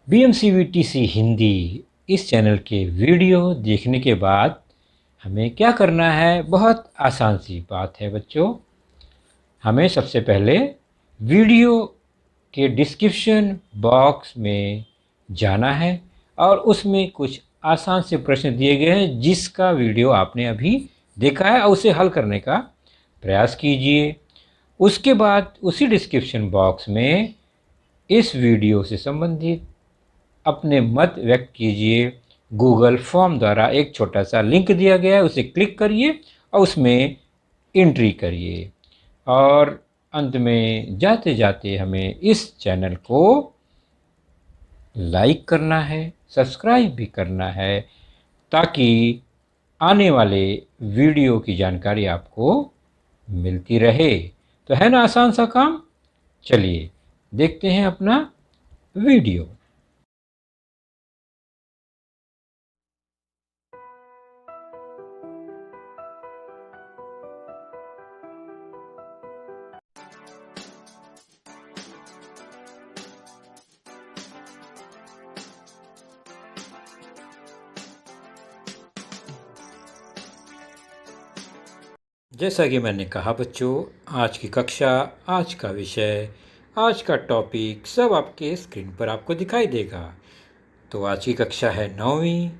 BMCVTC Hindi इस channel के video देखने के बाद हमें क्या करना है? बहुत आसान सी बात है बच्चों। हमें सबसे पहले वीडियो के डिस्क्रिप्शन बॉक्स में जाना है और उसमें कुछ आसान से प्रश्न दिए गए हैं जिसका वीडियो आपने अभी देखा है और उसे हल करने का प्रयास कीजिए। उसके बाद उसी डिस्क्रिप्शन बॉक्स में इस वीडियो से संबंधित अपने मत व्यक्त कीजिए। गूगल फॉर्म द्वारा एक छोटा सा लिंक दिया गया है, उसे क्लिक करिए और उसमें एंट्री करिए। और अंत में जाते जाते हमें इस चैनल को लाइक करना है, सब्सक्राइब भी करना है ताकि आने वाले वीडियो की जानकारी आपको मिलती रहे। तो है ना आसान सा काम? चलिए देखते हैं अपना वीडियो। जैसा कि मैंने कहा बच्चों, आज की कक्षा, आज का विषय, आज का टॉपिक सब आपके स्क्रीन पर आपको दिखाई देगा। तो आज की कक्षा है 9वीं।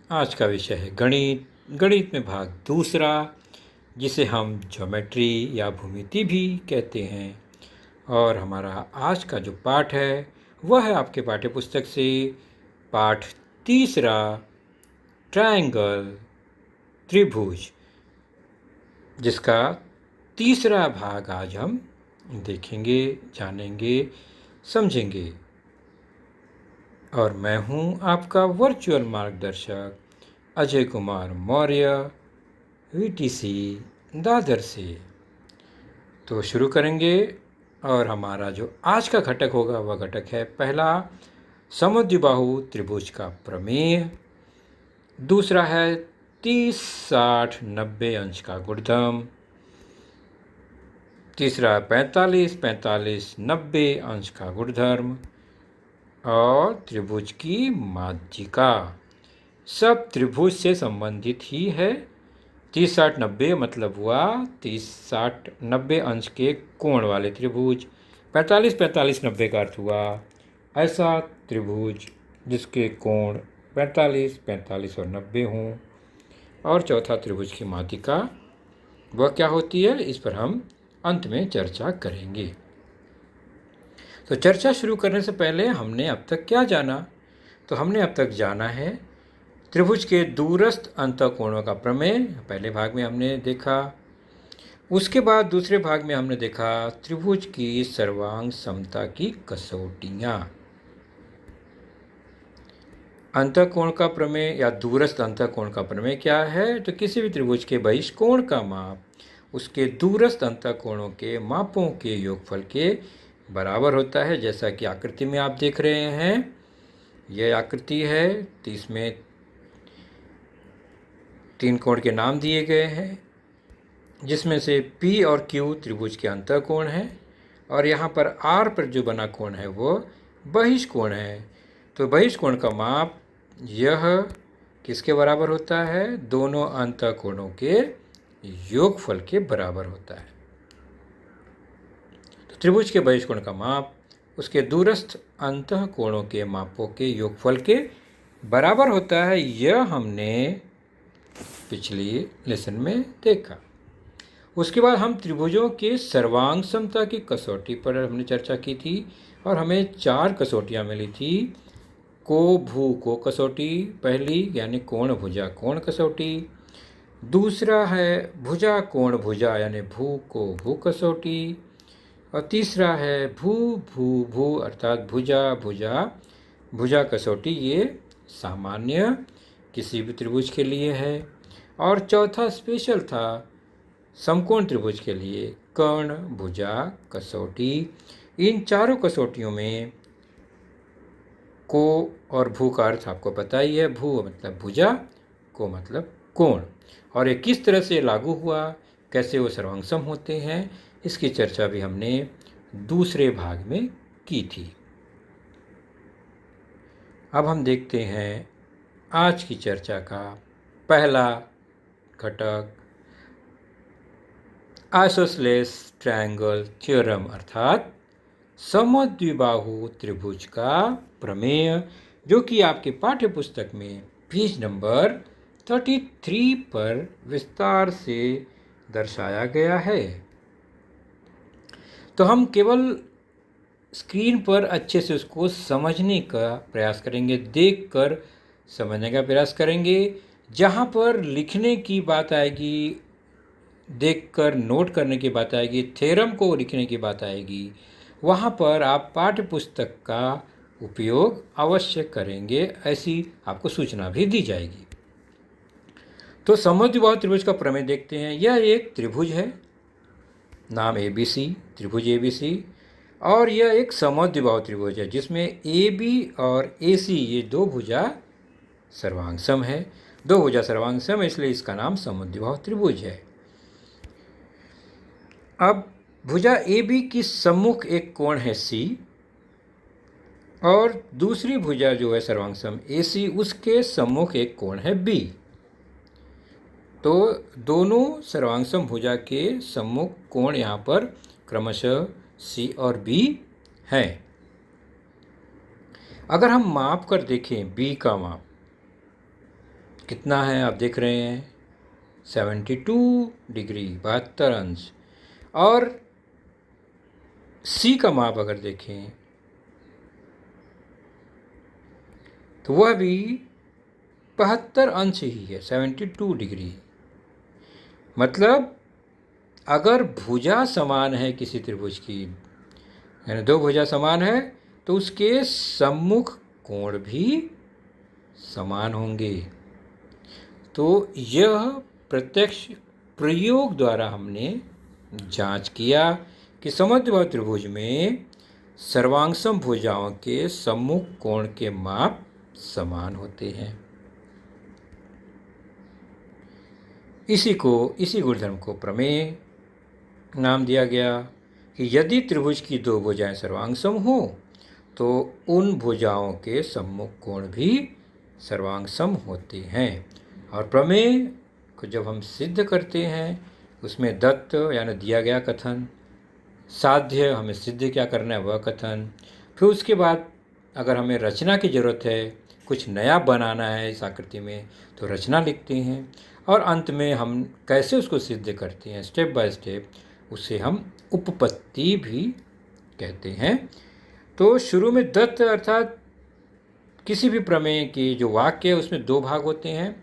आज का विषय है गणित। गणित में भाग दूसरा, जिसे हम ज्योमेट्री या भूमिति भी कहते हैं। और हमारा आज का जो पाठ है वह है आपके पाठ्य पुस्तक से पाठ तीसरा, ट्रायंगल, त्रिभुज, जिसका तीसरा भाग आज हम देखेंगे, जानेंगे, समझेंगे। और मैं हूं आपका वर्चुअल मार्गदर्शक अजय कुमार मौर्य, VTC दादर से। तो शुरू करेंगे। और हमारा जो आज का घटक होगा वह घटक है पहला, समद्विबाहु त्रिभुज का प्रमेय। दूसरा है 30, 60, 90 अंश का गुणधर्म। तीसरा 45, 45, 90 अंश का गुणधर्म। और त्रिभुज की माध्यिका सब त्रिभुज से संबंधित ही है। 30, 60, 90 मतलब हुआ 30, 60, 90 अंश के कोण वाले त्रिभुज। 45, 45, 90 का अर्थ हुआ ऐसा त्रिभुज जिसके कोण 45, 45 और 90 हों। और चौथा त्रिभुज की माध्यिका वह क्या होती है, इस पर हम अंत में चर्चा करेंगे। तो चर्चा शुरू करने से पहले हमने अब तक क्या जाना? तो हमने अब तक जाना है त्रिभुज के दूरस्थ अंतःकोणों का प्रमेय। पहले भाग में हमने देखा। उसके बाद दूसरे भाग में हमने देखा त्रिभुज की सर्वांग समता की कसौटियाँ। अंतःकोण का प्रमेय या दूरस्थ अंतःकोण का प्रमेय क्या है? तो किसी भी त्रिभुज के बहिष्कोण का माप उसके दूरस्थ अंतःकोणों के मापों के योगफल के बराबर होता है। जैसा कि आकृति में आप देख रहे हैं, यह आकृति है, तो इसमें 3 कोण के नाम दिए गए हैं, जिसमें से P और Q त्रिभुज के अंतःकोण हैं और यहाँ पर R पर जो बना कोण है वो बहिष्कोण है। तो बहिष्कोण का माप यह किसके बराबर होता है? दोनों अंतःकोणों के योगफल के बराबर होता है। तो त्रिभुज के बहिष्कोण का माप उसके दूरस्थ अंतःकोणों के मापों के योगफल के बराबर होता है। यह हमने पिछली लेसन में देखा। उसके बाद हम त्रिभुजों के सर्वांग समता की कसौटी पर हमने चर्चा की थी और हमें 4 कसौटियाँ मिली थी। को भू को कसौटी पहली, यानी कोण भुजा कोण कसौटी। दूसरा है भुजा कोण भुजा यानी भू को भू कसौटी। और तीसरा है भू भू भू अर्थात भुजा भुजा भुजा कसौटी। ये सामान्य किसी भी त्रिभुज के लिए है। और चौथा स्पेशल था समकोण त्रिभुज के लिए कर्ण भुजा कसौटी। इन चारों कसौटियों में को और भू का अर्थ आपको पता ही है। भू मतलब भुजा, को मतलब कोण। और ये किस तरह से लागू हुआ, कैसे वो सर्वांगसम होते हैं, इसकी चर्चा भी हमने दूसरे भाग में की थी। अब हम देखते हैं आज की चर्चा का पहला घटक, आइसोसेलेस ट्रायंगल थ्योरम अर्थात समद्विबाहु त्रिभुज का प्रमेय, जो कि आपके पाठ्य पुस्तक में पेज नंबर 33 पर विस्तार से दर्शाया गया है। तो हम केवल स्क्रीन पर अच्छे से उसको समझने का प्रयास करेंगे, देखकर समझने का प्रयास करेंगे। जहाँ पर लिखने की बात आएगी, देखकर नोट करने की बात आएगी, थ्योरम को लिखने की बात आएगी, वहाँ पर आप पाठ्य पुस्तक का उपयोग अवश्य करेंगे, ऐसी आपको सूचना भी दी जाएगी। तो समद्विबाहु त्रिभुज का प्रमेय देखते हैं। यह एक त्रिभुज है, नाम ABC, त्रिभुज ABC, और यह एक समद्विबाहु त्रिभुज है जिसमें AB और AC ये दो भुजा सर्वांगसम है। दो भुजा सर्वांगसम है, इसलिए इसका नाम समद्विबाहु त्रिभुज है। अब भुजा AB की सम्मुख एक कोण है C, और दूसरी भुजा जो है सर्वांगसम AC, उसके सम्मुख एक कोण है B। तो दोनों सर्वांगसम भुजा के सम्मुख कोण यहाँ पर क्रमशः C और B हैं। अगर हम माप कर देखें, B का माप कितना है आप देख रहे हैं, 72 डिग्री, 72 अंश। और C का माप अगर देखें तो वह भी 72 अंश ही है, 72 डिग्री। मतलब अगर भुजा समान है किसी त्रिभुज की, यानी दो भुजा समान है, तो उसके सम्मुख कोण भी समान होंगे। तो यह प्रत्यक्ष प्रयोग द्वारा हमने जांच किया कि समद्विबाहु त्रिभुज में सर्वांगसम भुजाओं के सम्मुख कोण के माप समान होते हैं। इसी गुणधर्म को प्रमेय नाम दिया गया कि यदि त्रिभुज की दो भुजाएं सर्वांगसम हो तो उन भुजाओं के सम्मुख कोण भी सर्वांगसम होते हैं। और प्रमेय को जब हम सिद्ध करते हैं, उसमें दत्त यानी दिया गया कथन, साध्य हमें सिद्ध क्या करना है वह कथन, फिर उसके बाद अगर हमें रचना की ज़रूरत है, कुछ नया बनाना है इस आकृति में, तो रचना लिखते हैं। और अंत में हम कैसे उसको सिद्ध करते हैं स्टेप बाय स्टेप, उसे हम उपपत्ति भी कहते हैं। तो शुरू में दत्त अर्थात किसी भी प्रमेय की जो वाक्य है उसमें दो भाग होते हैं।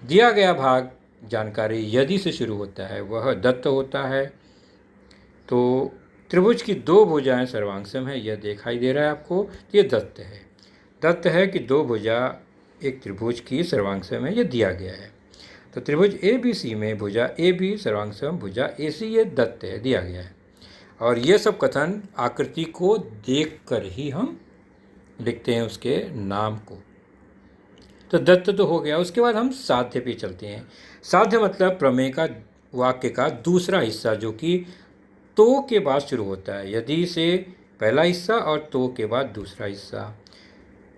दिया गया भाग जानकारी यदि से शुरू होता है वह दत्त होता है। तो त्रिभुज की दो भुजाएं सर्वांगसम है, यह दिखाई दे रहा है आपको, ये दत्त है। दत्त है कि दो भुजा एक त्रिभुज की सर्वांगसम है, यह दिया गया है। तो त्रिभुज ABC में भुजा AB सर्वांगसम भुजा AC, ये दत्त है, दिया गया है। और ये सब कथन आकृति को देखकर ही हम लिखते हैं उसके नाम को। तो दत्त तो हो गया, उसके बाद हम साध्य पे चलते हैं। साध्य मतलब प्रमेय का वाक्य का दूसरा हिस्सा, जो कि तो के बाद शुरू होता है, यदि से पहला हिस्सा और तो के बाद दूसरा हिस्सा।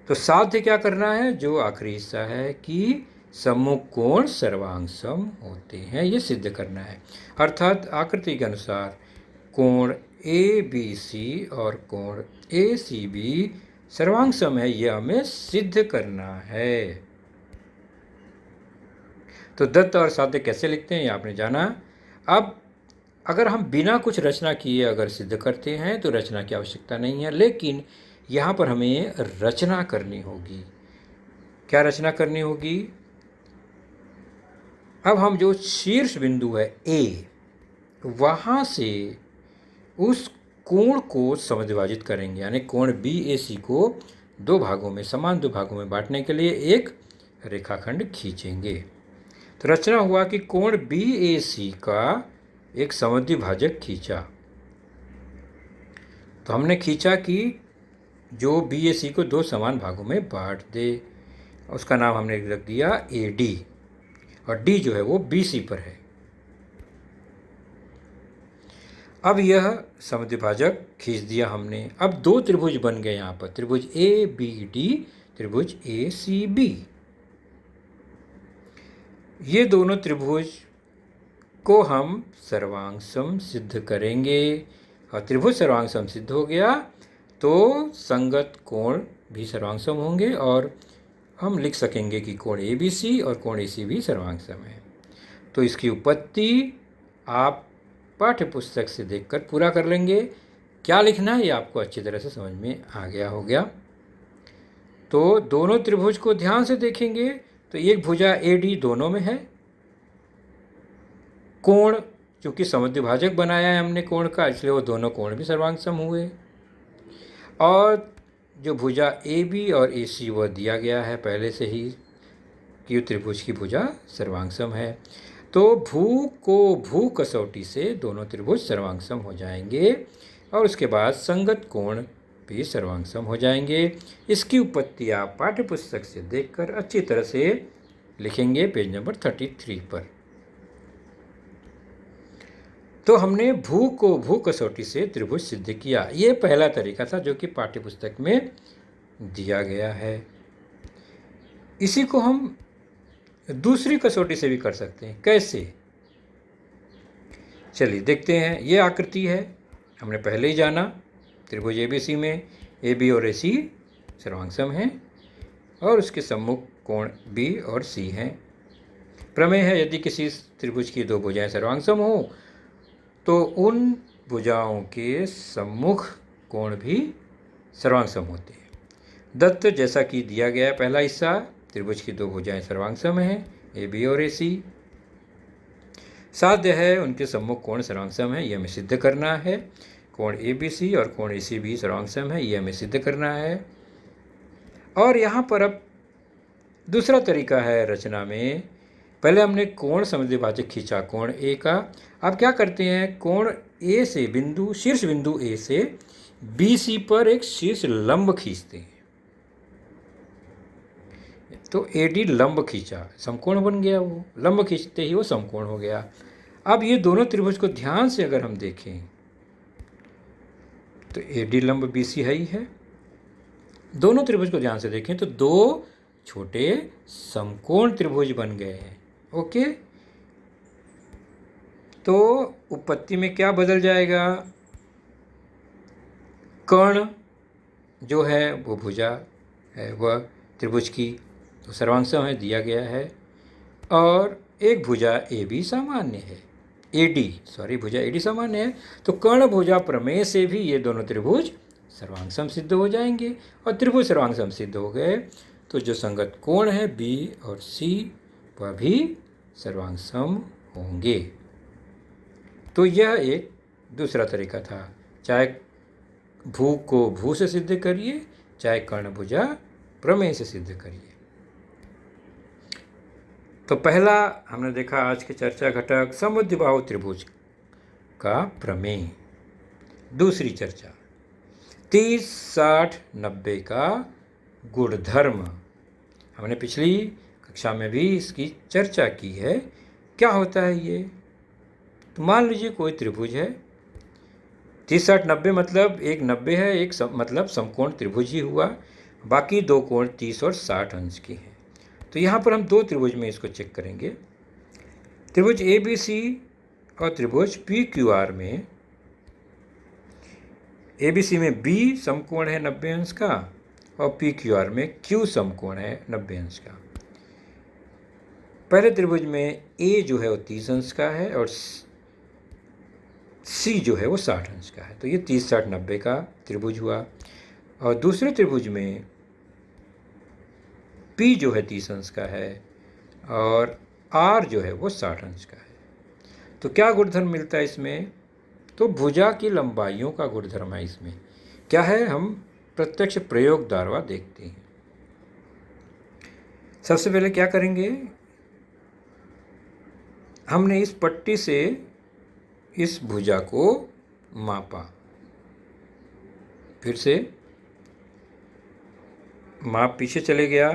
तो साध्य क्या करना है, जो आखिरी हिस्सा है कि सम्मुख कोण सर्वांगसम होते हैं, ये सिद्ध करना है। अर्थात आकृति के अनुसार कोण ABC और कोण ACB सर्वांगसम है, यह हमें सिद्ध करना है। तो दत्त और साध्य कैसे लिखते हैं ये आपने जाना। अब अगर हम बिना कुछ रचना किए अगर सिद्ध करते हैं तो रचना की आवश्यकता नहीं है, लेकिन यहाँ पर हमें रचना करनी होगी। क्या रचना करनी होगी? अब हम जो शीर्ष बिंदु है A, वहाँ से उस कोण को समद्विभाजित करेंगे, यानी कोण BAC को दो भागों में, समान दो भागों में बांटने के लिए एक रेखाखंड खींचेंगे। तो रचना हुआ कि कोण BAC का एक समद्विभाजक खींचा। तो हमने खींचा कि जो BAC को दो समान भागों में बांट दे, उसका नाम हमने रख दिया AD, और D जो है वो BC पर है। अब यह समद्विभाजक खींच दिया हमने। अब दो त्रिभुज बन गए यहाँ पर, त्रिभुज ABD त्रिभुज ACB। ये दोनों त्रिभुज को हम सर्वांगसम सिद्ध करेंगे, और त्रिभुज सर्वांगसम सिद्ध हो गया तो संगत कोण भी सर्वांगसम होंगे, और हम लिख सकेंगे कि कोण ABC और कोण ACB सर्वांगसम है। तो इसकी उत्पत्ति आप पाठ्य पुस्तक से देखकर पूरा कर लेंगे। क्या लिखना है ये आपको अच्छी तरह से समझ में आ गया हो गया। तो दोनों त्रिभुज को ध्यान से देखेंगे तो एक भुजा AD दोनों में है। कोण चूँकि समद्विभाजक बनाया है हमने कोण का, इसलिए वो दोनों कोण भी सर्वांगसम हुए। और जो भुजा AB और AC वह दिया गया है पहले से ही कि त्रिभुज की भुजा सर्वांगसम है। तो भू को भू कसौटी से दोनों त्रिभुज सर्वांगसम हो जाएंगे, और उसके बाद संगत कोण भी सर्वांगसम हो जाएंगे। इसकी उत्पत्ति आप पाठ्य पुस्तक से देखकर अच्छी तरह से लिखेंगे पेज नंबर 33 पर। तो हमने भू को भू कसौटी से त्रिभुज सिद्ध किया। ये पहला तरीका था जो कि पाठ्य पुस्तक में दिया गया है। इसी को हम दूसरी कसौटी से भी कर सकते हैं। कैसे? चलिए देखते हैं। ये आकृति है, हमने पहले ही जाना त्रिभुज ABC में AB और AC सर्वांगसम हैं, और उसके सम्मुख कोण B और C हैं। प्रमेय है यदि किसी त्रिभुज की दो भुजाएं सर्वांगसम हो तो उन भुजाओं के सम्मुख कोण भी सर्वांगसम होते हैं। दत्त जैसा कि दिया गया है पहला हिस्सा, त्रिभुज की दो भुजाएं सर्वांगसम हैं AB और AC। साध्य है उनके सम्मुख कोण सर्वांगसम है, यह हमें सिद्ध करना है। कोण ABC और कोण ACB सर्वांगसम है, यह हमें सिद्ध करना है। और यहाँ पर अब दूसरा तरीका है रचना में। पहले हमने कोण समद्विभाजक खींचा कोण A का। अब क्या करते हैं, कोण A से बिंदु शीर्ष बिंदु A से BC पर एक शीर्ष लंब खींचते हैं। तो AD लंब खींचा, समकोण बन गया। वो लंब खींचते ही वो समकोण हो गया। अब ये दोनों त्रिभुज को ध्यान से अगर हम देखें तो AD लंब BC है ही है। दोनों त्रिभुज को ध्यान से देखें तो दो छोटे समकोण त्रिभुज बन गए हैं। ओके, तो उत्पत्ति में क्या बदल जाएगा, कर्ण जो है वो भुजा है, वह त्रिभुज की तो सर्वांगसम है, दिया गया है। और एक भुजा AB सामान्य है, भुजा AD सामान्य है। तो कर्ण भुजा प्रमेय से भी ये दोनों त्रिभुज सर्वांगसम सिद्ध हो जाएंगे, और त्रिभुज सर्वांगसम सिद्ध हो गए तो जो संगत कोण है B और C वह भी सर्वांगसम होंगे। तो यह एक दूसरा तरीका था। चाहे भू को भू से सिद्ध करिए, चाहे कर्ण भुजा प्रमेय से सिद्ध करिए। तो पहला हमने देखा आज के चर्चा घटक समद्विबाहु त्रिभुज का प्रमेय। दूसरी चर्चा 30, 60, 90 का गुणधर्म। हमने पिछली कक्षा में भी इसकी चर्चा की है। क्या होता है ये, तो मान लीजिए कोई त्रिभुज है 30, 60, 90 मतलब एक 90 है, एक मतलब समकोण त्रिभुज ही हुआ। बाकी दो कोण 30 और 60 अंश के हैं। तो यहाँ पर हम दो त्रिभुज में इसको चेक करेंगे। त्रिभुज ABC और त्रिभुज PQR में ABC में B समकोण है 90 अंश का, और PQR में Q समकोण है 90 अंश का। पहले त्रिभुज में A जो है वो 30 अंश का है, और C जो है वो 60 अंश का है। तो ये 30, 60, 90 का त्रिभुज हुआ। और दूसरे त्रिभुज में P जो है 30 अंश का है, और R जो है वो 60 अंश का है। तो क्या गुणधर्म मिलता है इसमें, तो भुजा की लंबाइयों का गुणधर्म है। इसमें क्या है, हम प्रत्यक्ष प्रयोग द्वारा देखते हैं। सबसे पहले क्या करेंगे, हमने इस पट्टी से इस भुजा को मापा, फिर से माप पीछे चले गया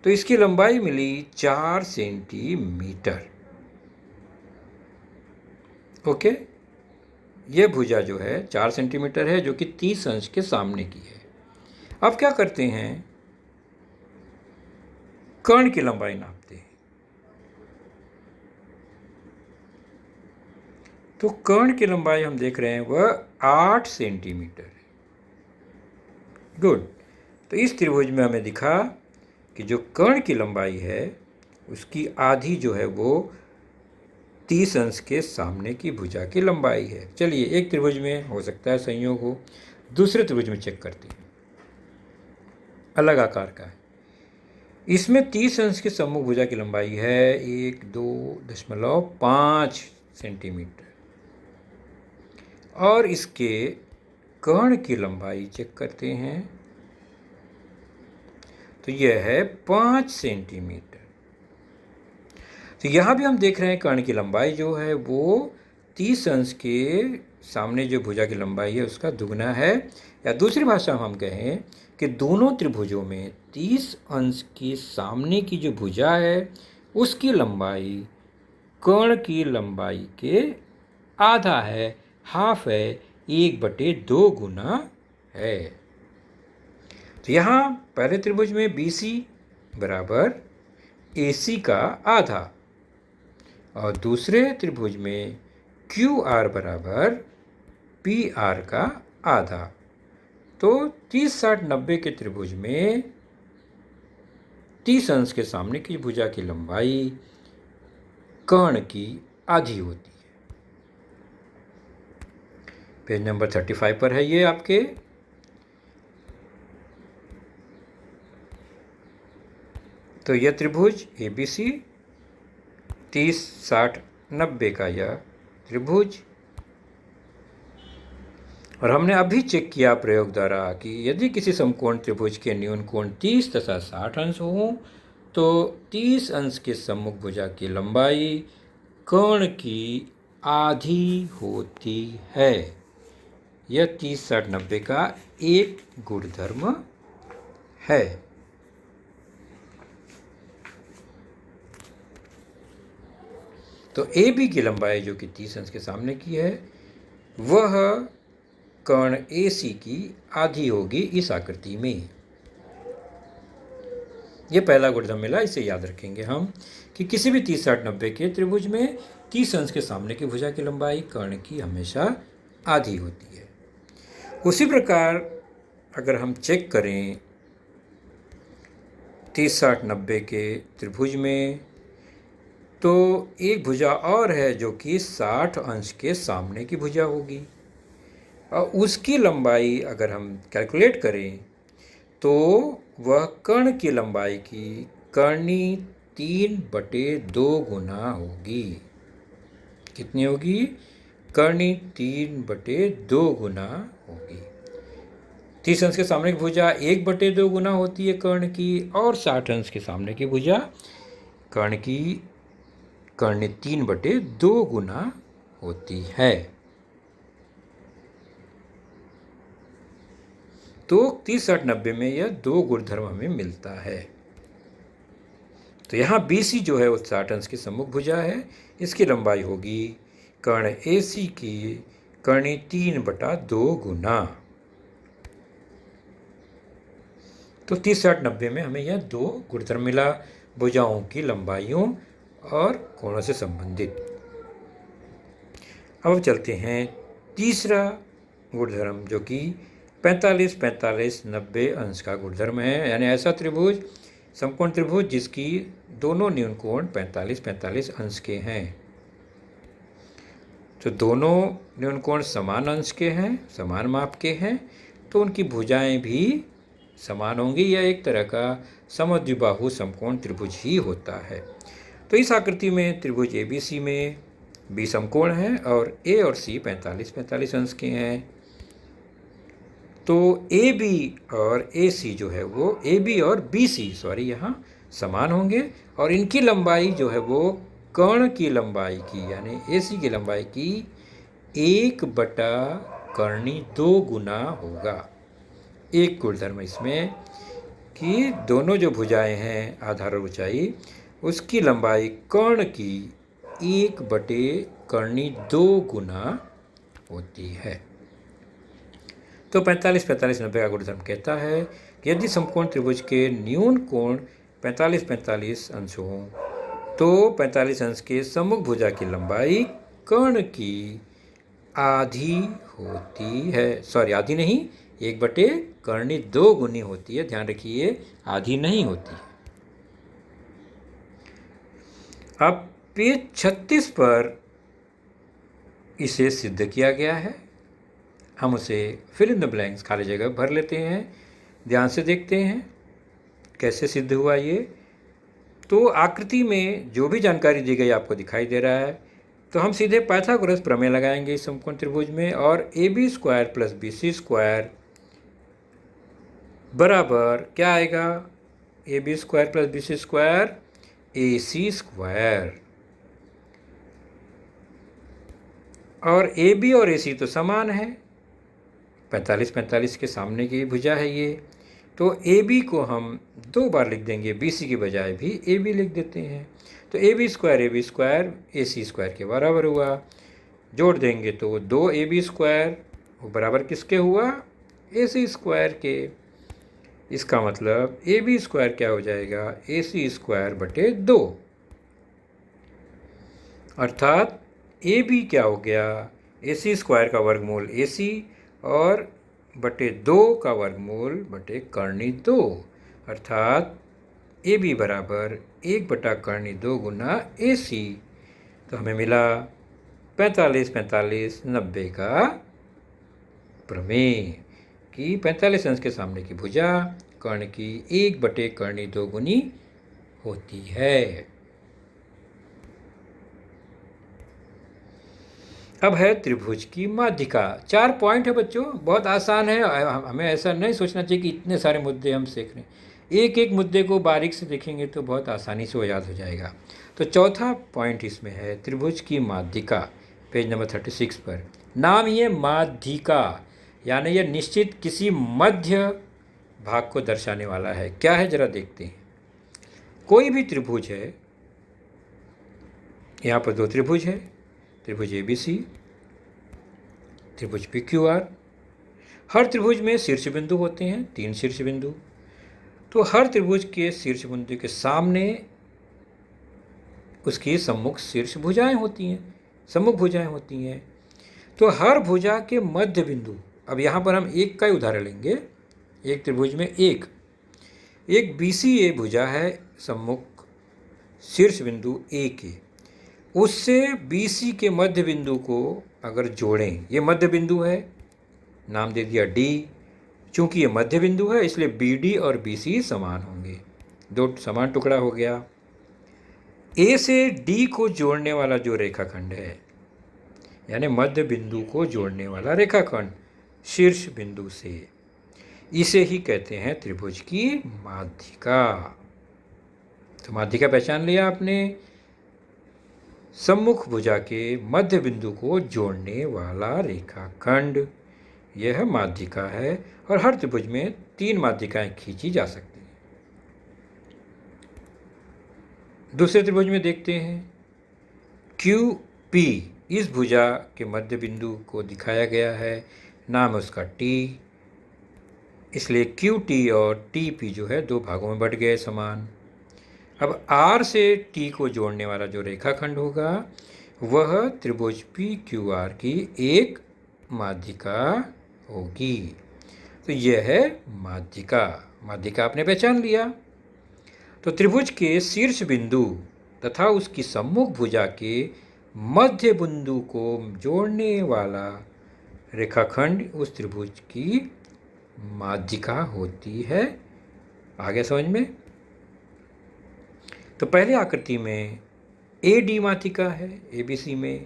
तो इसकी लंबाई मिली 4 सेंटीमीटर। ओके, ये भुजा जो है 4 सेंटीमीटर है, जो कि 30 अंश के सामने की है। अब क्या करते हैं, कर्ण की लंबाई नापते हैं। तो कर्ण की लंबाई हम देख रहे हैं वह 8 सेंटीमीटर है। गुड। तो इस त्रिभुज में हमें दिखा कि जो कर्ण की लंबाई है उसकी आधी जो है वो 30 अंश के सामने की भुजा की लंबाई है। चलिए, एक त्रिभुज में हो सकता है संयोग हो, दूसरे त्रिभुज में चेक करते हैं। अलग आकार का है, इसमें 30 अंश के सम्मुख भुजा की लंबाई है 1.2.5 सेंटीमीटर और इसके कर्ण की लंबाई चेक करते हैं तो यह है 5 सेंटीमीटर। तो यहाँ भी हम देख रहे हैं कर्ण की लंबाई जो है वो 30 अंश के सामने जो भुजा की लंबाई है उसका दुगना है, या दूसरी भाषा में हम कहें कि दोनों त्रिभुजों में 30 अंश के सामने की जो भुजा है उसकी लंबाई कर्ण की लंबाई के आधा है, हाफ है, 1/2 गुना है। तो यहाँ पहले त्रिभुज में BC बराबर AC का आधा और दूसरे त्रिभुज में QR बराबर PR का आधा। तो 30, 60, 90 के त्रिभुज में 30 अंश के सामने की भुजा की लंबाई कर्ण की आधी होती है। पेज नंबर 35 पर है ये आपके। तो यह त्रिभुज ABC 30, 60, 90 का यह त्रिभुज, और हमने अभी चेक किया प्रयोग द्वारा कि यदि किसी समकोण त्रिभुज के न्यून कोण 30 तथा 60 अंश हों तो 30 अंश के सम्मुख भुजा की लंबाई कर्ण की आधी होती है। यह 30, 60, 90 का एक गुणधर्म है। तो AB की लंबाई जो कि 30 अंश के सामने की है वह कर्ण AC की आधी होगी इस आकृति में। यह पहला गुणधर्म मिला, इसे याद रखेंगे हम कि किसी भी 30, 60, 90 के त्रिभुज में 30 अंश के सामने की भुजा की लंबाई कर्ण की हमेशा आधी होती है। उसी प्रकार अगर हम चेक करें 30, 60, 90 के त्रिभुज में तो एक भुजा और है जो कि 60 अंश के सामने की भुजा होगी और उसकी लंबाई अगर हम कैलकुलेट करें तो वह कर्ण की लंबाई की कर्णी 3/2 गुना होगी। कितनी होगी? कर्णी 3/2 गुना होगी। 30 अंश के सामने की भुजा 1/2 गुना होती है कर्ण की, और 60 अंश के सामने की भुजा कर्ण की कर्णी 3/2 गुना होती है। तो 30, 60, 90 में यह दो गुणधर्म हमें मिलता है। तो यहाँ BC जो है वो 60 अंश की सम्मुख भुजा है, इसकी लंबाई होगी कर्ण AC की कर्णी 3/2 गुना। तो 30, 60, 90 में हमें यह दो गुणधर्म मिला भुजाओं की लंबाइयों और कोणों से संबंधित। अब चलते हैं तीसरा गुणधर्म जो कि 45, 45, 90 अंश का गुणधर्म है, यानी ऐसा त्रिभुज, समकोण त्रिभुज जिसकी दोनों न्यून कोण 45, 45 अंश के हैं। तो दोनों न्यून कोण समान अंश के हैं, समान माप के हैं, तो उनकी भुजाएं भी समान होंगी। यह एक तरह का समद्विबाहु समकोण त्रिभुज ही होता है। तो इस आकृति में त्रिभुज ABC में B समकोण है और A और C 45, 45 अंश के हैं। तो AB और AC जो है वो AB और BC यहाँ समान होंगे और इनकी लंबाई जो है वो कर्ण की लंबाई की यानी AC की लंबाई की 1/2 गुना होगा। एक गुणधर्म इसमें कि दोनों जो भुजाएं हैं आधार और ऊंचाई उसकी लंबाई कर्ण की 1/2 गुना होती है। तो 45, 45, 90 का गुणधर्म कहता है कि यदि समकोण त्रिभुज के न्यून कोण 45 अंश हों तो 45 अंश के सम्मुख भुजा की लंबाई कर्ण की आधी होती है। सॉरी, आधी नहीं, 1 बटे कर्णी 2 गुनी होती है। ध्यान रखिए, आधी नहीं होती। अब पेज 36 पर इसे सिद्ध किया गया है। हम उसे फिल इन द ब्लैंक्स, खाली जगह भर लेते हैं। ध्यान से देखते हैं कैसे सिद्ध हुआ ये। तो आकृति में जो भी जानकारी दी गई आपको दिखाई दे रहा है। तो हम सीधे पाइथागोरस प्रमेय लगाएंगे इस समकोण त्रिभुज में, और AB square plus BC square बराबर क्या आएगा? AB square plus BC square AC square. और AB और AC तो समान है, 45 के सामने की भुजा है ये। तो AB को हम 2 बार लिख देंगे, BC की बजाय भी AB लिख देते हैं। तो AB स्क्वायर AC स्क्वायर के बराबर हुआ। जोड़ देंगे तो 2AB स्क्वायर वो बराबर किसके हुआ? AC स्क्वायर के। इसका मतलब AB स्क्वायर क्या हो जाएगा? AC स्क्वायर बटे 2। अर्थात AB क्या हो गया? AC स्क्वायर का वर्गमूल AC और बटे 2 का वर्गमूल बटे कर्णी 2। अर्थात AB बराबर 1 बटा कर्णी 2 गुना AC। तो हमें मिला 45 90 का प्रमेय कि 45 अंश के सामने की भुजा कर्ण की 1 बटे कर्णी 2 गुनी होती है। अब है त्रिभुज की माध्यिका। 4 पॉइंट है बच्चों, बहुत आसान है। हमें ऐसा नहीं सोचना चाहिए कि इतने सारे मुद्दे हम सीख रहे हैं। एक एक मुद्दे को बारीक से देखेंगे तो बहुत आसानी से वो याद हो जाएगा। तो चौथा पॉइंट इसमें है त्रिभुज की माध्यिका, पेज नंबर 36 पर। नाम ही है माध्यिका, यानी यह निश्चित किसी मध्य भाग को दर्शाने वाला है। क्या है जरा देखते हैं। कोई भी त्रिभुज है, यहाँ पर 2 त्रिभुज है, त्रिभुज ABC, त्रिभुज PQR। हर त्रिभुज में शीर्ष बिंदु होते हैं, 3 शीर्ष बिंदु। तो हर त्रिभुज के शीर्ष बिंदु के सामने उसकी सम्मुख शीर्ष भुजाएं होती हैं, सम्मुख भुजाएं होती हैं। तो हर भुजा के मध्य बिंदु, अब यहाँ पर हम एक का ही उदाहरण लेंगे। एक त्रिभुज में एक BCA भुजा है, सम्मुख शीर्ष बिंदु A के। उससे BC के मध्य बिंदु को अगर जोड़ें, ये मध्य बिंदु है, नाम दे दिया D। चूंकि ये मध्य बिंदु है इसलिए BD और BC समान होंगे, 2 समान टुकड़ा हो गया। A से D को जोड़ने वाला जो रेखाखंड है, यानी मध्य बिंदु को जोड़ने वाला रेखाखंड शीर्ष बिंदु से, इसे ही कहते हैं त्रिभुज की माध्यिका। तो माध्यिका पहचान लिया आपने, सम्मुख भुजा के मध्य बिंदु को जोड़ने वाला रेखाखंड, यह माध्यिका है। और हर त्रिभुज में 3 माध्यिकाएं खींची जा सकती हैं। दूसरे त्रिभुज में देखते हैं QP, इस भुजा के मध्य बिंदु को दिखाया गया है, नाम है उसका T। इसलिए QT और TP जो है 2 भागों में बट गए समान। अब R से T को जोड़ने वाला जो रेखाखंड होगा वह त्रिभुज PQR की एक माध्यिका होगी। तो यह है माध्यिका। माध्यिका आपने पहचान लिया। तो त्रिभुज के शीर्ष बिंदु तथा उसकी सम्मुख भुजा के मध्य बिंदु को जोड़ने वाला रेखाखंड उस त्रिभुज की माध्यिका होती है। आगे समझ में? तो पहले आकृति में AD माध्यिका है ABC में,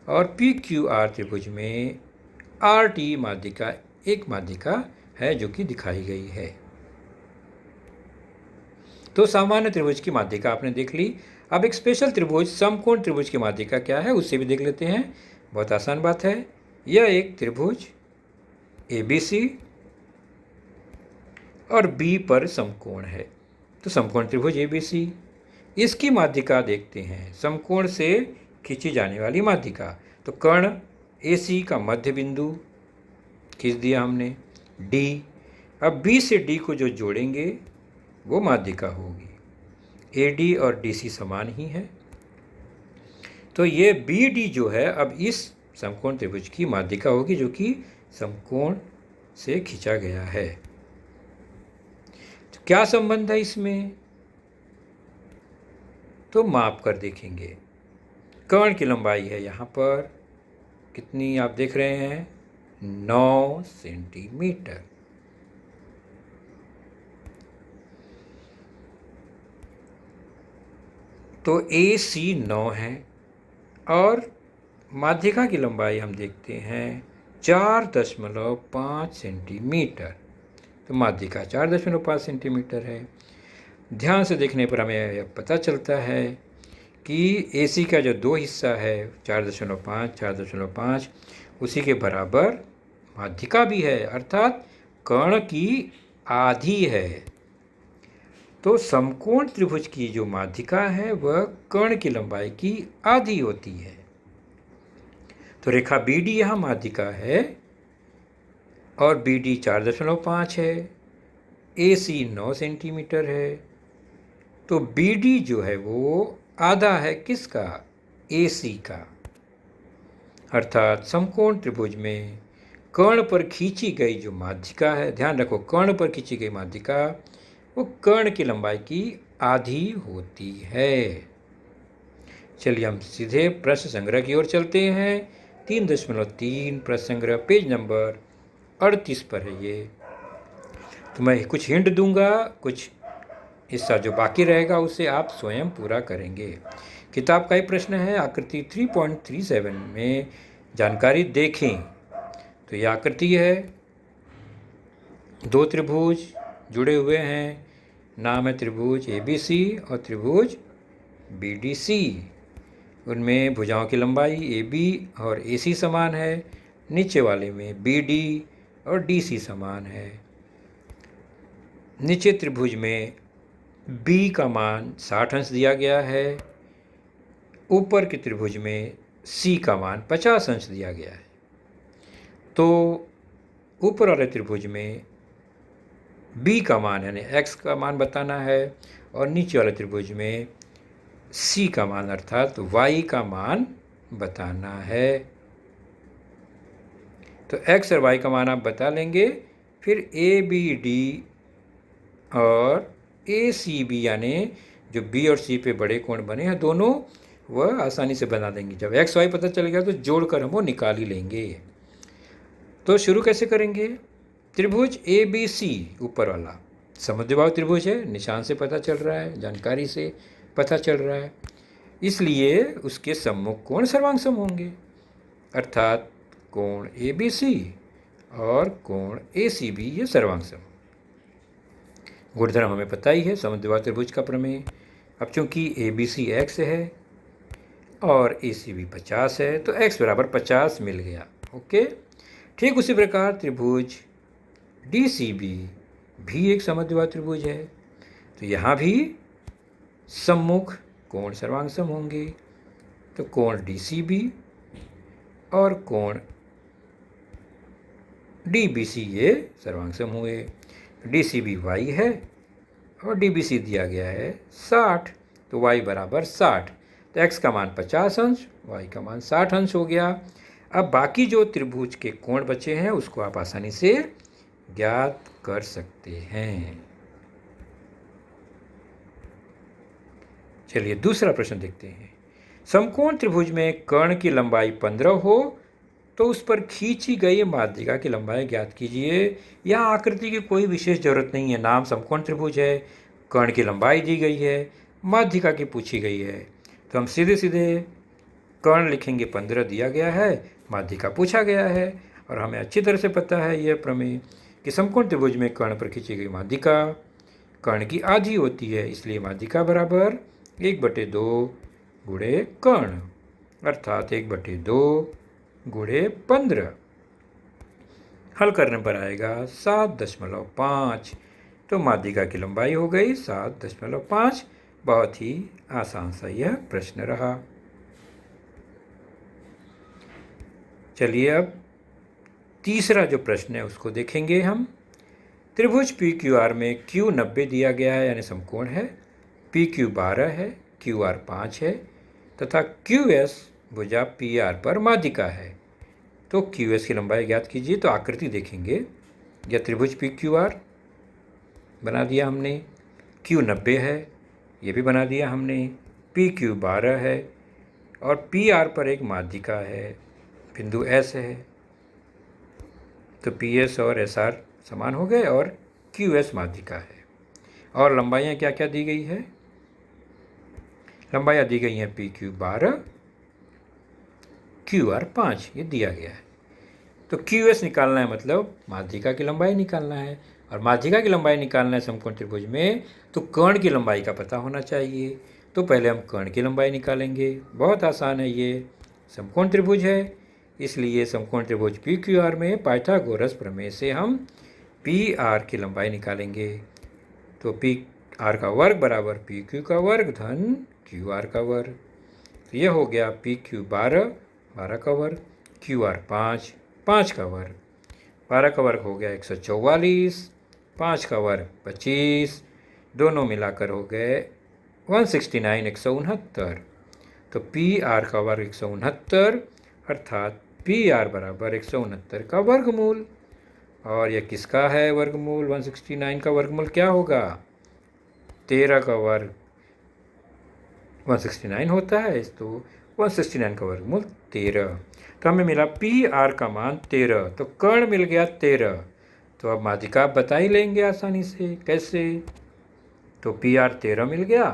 और PQR त्रिभुज में RT माध्यिका, एक माध्यिका है जो कि दिखाई गई है। तो सामान्य त्रिभुज की माध्यिका आपने देख ली। अब एक स्पेशल त्रिभुज, समकोण त्रिभुज की माध्यिका क्या है उससे भी देख लेते हैं। बहुत आसान बात है। यह एक त्रिभुज ABC और B पर समकोण है। तो समकोण त्रिभुज ABC, इसकी माध्यिका देखते हैं, समकोण से खींची जाने वाली माध्यिका। तो कर्ण AC का मध्य बिंदु खींच दिया हमने D। अब B से D को जो जोड़ेंगे वो माध्यिका होगी। AD और DC समान ही है। तो ये BD जो है अब इस समकोण त्रिभुज की माध्यिका होगी, जो कि समकोण से खींचा गया है। तो क्या संबंध है इसमें, तो माप कर देखेंगे। कर्ण की लंबाई है यहाँ पर कितनी, आप देख रहे हैं 9 सेंटीमीटर। तो AC 9 है और माध्यिका की लंबाई हम देखते हैं 4.5 सेंटीमीटर। तो माध्यिका 4.5 सेंटीमीटर है। ध्यान से देखने पर हमें यह पता चलता है कि AC का जो दो हिस्सा है 4.5 उसी के बराबर माध्यिका भी है, अर्थात कर्ण की आधी है। तो समकोण त्रिभुज की जो माध्यिका है वह कर्ण की लंबाई की आधी होती है। तो रेखा BD यहाँ माध्यिका है और BD 4.5 है, AC 9 सेंटीमीटर है। तो BD जो है वो आधा है किसका, AC का। अर्थात समकोण त्रिभुज में कर्ण पर खींची गई जो माध्यिका है, ध्यान रखो कर्ण पर खींची गई माध्यिका वो कर्ण की लंबाई की आधी होती है। चलिए हम सीधे प्रश्न संग्रह की ओर चलते हैं। 3.3 प्रश्न संग्रह पेज नंबर 38 पर है ये। तो मैं कुछ हिंट दूंगा, कुछ हिस्सा जो बाकी रहेगा उसे आप स्वयं पूरा करेंगे। किताब का ही प्रश्न है, आकृति 3.37 में जानकारी देखें। तो यह आकृति है, दो त्रिभुज जुड़े हुए हैं, नाम है त्रिभुज ABC और त्रिभुज BDC। उनमें भुजाओं की लंबाई AB और AC समान है, नीचे वाले में BD और DC समान है। नीचे त्रिभुज में B का मान 60 अंश दिया गया है, ऊपर के त्रिभुज में C का मान 50 अंश दिया गया है। तो ऊपर वाले त्रिभुज में B का मान यानी X का मान बताना है और नीचे वाले त्रिभुज में C का मान अर्थात Y का मान बताना है। तो X और Y का मान आप बता लेंगे, फिर ABD और ACB यानी जो B और C पे बड़े कोण बने हैं दोनों, वह आसानी से बना देंगे। जब X Y पता चल गया तो जोड़कर हम वो निकाल ही लेंगे। तो शुरू कैसे करेंगे, त्रिभुज ABC ऊपर वाला समद्विबाहु त्रिभुज है, निशान से पता चल रहा है, जानकारी से पता चल रहा है, इसलिए उसके सम्मुख कोण सर्वांगसम होंगे, अर्थात कोण ABC और कोण ACB ये सर्वांगसम। गुणधर्म हमें पता ही है समद्विबाहु त्रिभुज का प्रमेय। अब चूंकि ABC X है और ACB 50 है तो X बराबर 50 मिल गया। ओके, ठीक उसी प्रकार त्रिभुज DCB भी एक समद्विबाहु त्रिभुज है, तो यहाँ भी सम्मुख कोण सर्वांगसम होंगे। तो कोण DCB और कोण DBC ये सर्वांगसम हुए। DCB Y है और DBC दिया गया है 60, तो Y बराबर 60। तो X का मान 50 अंश, Y का मान 60 अंश हो गया। अब बाकी जो त्रिभुज के कोण बचे हैं उसको आप आसानी से ज्ञात कर सकते हैं। चलिए दूसरा प्रश्न देखते हैं। समकोण त्रिभुज में कर्ण की लंबाई 15 हो तो उस पर खींची गई माध्यिका की लंबाई ज्ञात कीजिए। यहाँ आकृति की कोई विशेष जरूरत नहीं है, नाम समकोण त्रिभुज है, कर्ण की लंबाई दी गई है, माध्यिका की पूछी गई है, तो हम सीधे सीधे कर्ण लिखेंगे 15 दिया गया है, माध्यिका पूछा गया है और हमें अच्छी तरह से पता है यह प्रमेय कि समकोण त्रिभुज में कर्ण पर खींची गई माध्यिका कर्ण की आधी होती है, इसलिए माध्यिका बराबर 1/2 गुणे कर्ण अर्थात 1/2 गुणे 15। हल करने पर आएगा 7.5। तो माध्यिका की लंबाई हो गई 7.5। बहुत ही आसान सा यह प्रश्न रहा। चलिए अब तीसरा जो प्रश्न है उसको देखेंगे हम। त्रिभुज PQR में Q 90 दिया गया है यानी समकोण है पी क्यू 12 है, क्यू आर 5 है तथा क्यू एस भुजा पी आर पर माध्यिका है। तो क्यू एस की लंबाई ज्ञात कीजिए। तो आकृति देखेंगे, यह त्रिभुज पी क्यू आर बना दिया हमने, क्यू 90 है, ये भी बना दिया हमने, पी क्यू 12 है और पी आर पर एक माध्यिका है, बिंदु एस है। तो पी एस और एस आर समान हो गए और क्यू एस माध्यिका है। और लंबाइयाँ क्या क्या दी गई है? लंबाइयाँ दी गई हैं पी क्यू 12, क्यू आर 5, ये दिया गया है। तो क्यू एस निकालना है, मतलब माध्यिका की लंबाई निकालना है, और माध्यिका की लंबाई निकालना है समकोण त्रिभुज में, तो कर्ण की लंबाई का पता होना चाहिए। तो पहले हम कर्ण की लंबाई निकालेंगे, बहुत आसान है, ये समकोण त्रिभुज है, इसलिए समकोण त्रिभुज पी क्यू आर में पाइथागोरस प्रमेय से हम पी आर की लंबाई निकालेंगे। तो पी आर का वर्ग बराबर पी क्यू का वर्ग धन क्यू आर का वर्ग। तो यह हो गया पी क्यू 12, 12 का वर्ग, क्यू आर 5, 5 का वर्ग, 12 का वर्ग हो गया 144, 5 का वर्ग 25, दोनों मिलाकर हो गए 169, 169। तो पी आर का वर्ग 169, अर्थात पी आर बराबर 169 का वर्गमूल। और यह किसका है वर्गमूल? 169 का वर्गमूल क्या होगा? 13 का वर्ग 169 होता है, तो 169 का वर्गमूल 13। तो हमें मिला पी आर का मान 13, तो कर्ण मिल गया 13। तो अब माध्यिका आप बता ही लेंगे आसानी से, कैसे? तो पी आर 13 मिल गया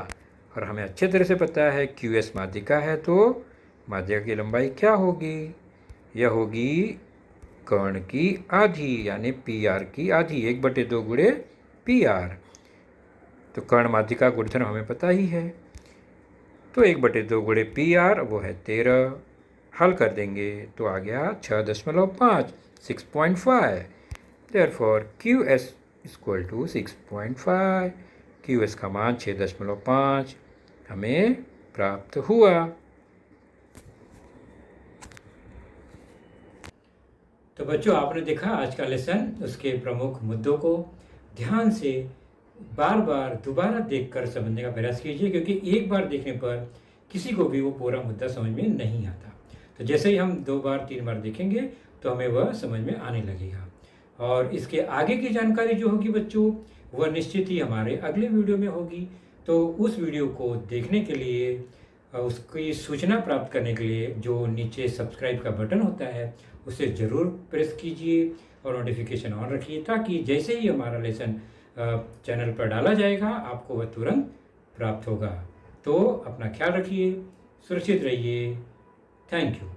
और हमें अच्छे तरह से पता है क्यू एस माध्यिका है, तो माध्यिका की लंबाई क्या होगी? यह होगी कर्ण की आधी, यानी पी आर की आधी, 1/2 गुणे पी आर। तो कर्ण माध्यिका गुणधर्म हमें पता ही है, तो 1/2 गुणे पी आर, वो है 13। हल कर देंगे तो आ गया 6.5, 6.5। Therefore q s equal to 6.5, q s का मान 6.5 हमें प्राप्त हुआ। तो बच्चों, आपने देखा आज का लेसन, उसके प्रमुख मुद्दों को ध्यान से बार बार दोबारा देखकर समझने का प्रयास कीजिए, क्योंकि एक बार देखने पर किसी को भी वो पूरा मुद्दा समझ में नहीं आता। तो जैसे ही हम 2 बार 3 बार देखेंगे तो हमें वह समझ में आने लगेगा। और इसके आगे की जानकारी जो होगी बच्चों, वह निश्चित ही हमारे अगले वीडियो में होगी। तो उस वीडियो को देखने के लिए, उसकी सूचना प्राप्त करने के लिए जो नीचे सब्सक्राइब का बटन होता है उसे ज़रूर प्रेस कीजिए और नोटिफिकेशन ऑन रखिए, ताकि जैसे ही हमारा लेसन चैनल पर डाला जाएगा आपको वह तुरंत प्राप्त होगा। तो अपना ख्याल रखिए, सुरक्षित रहिए। Thank you.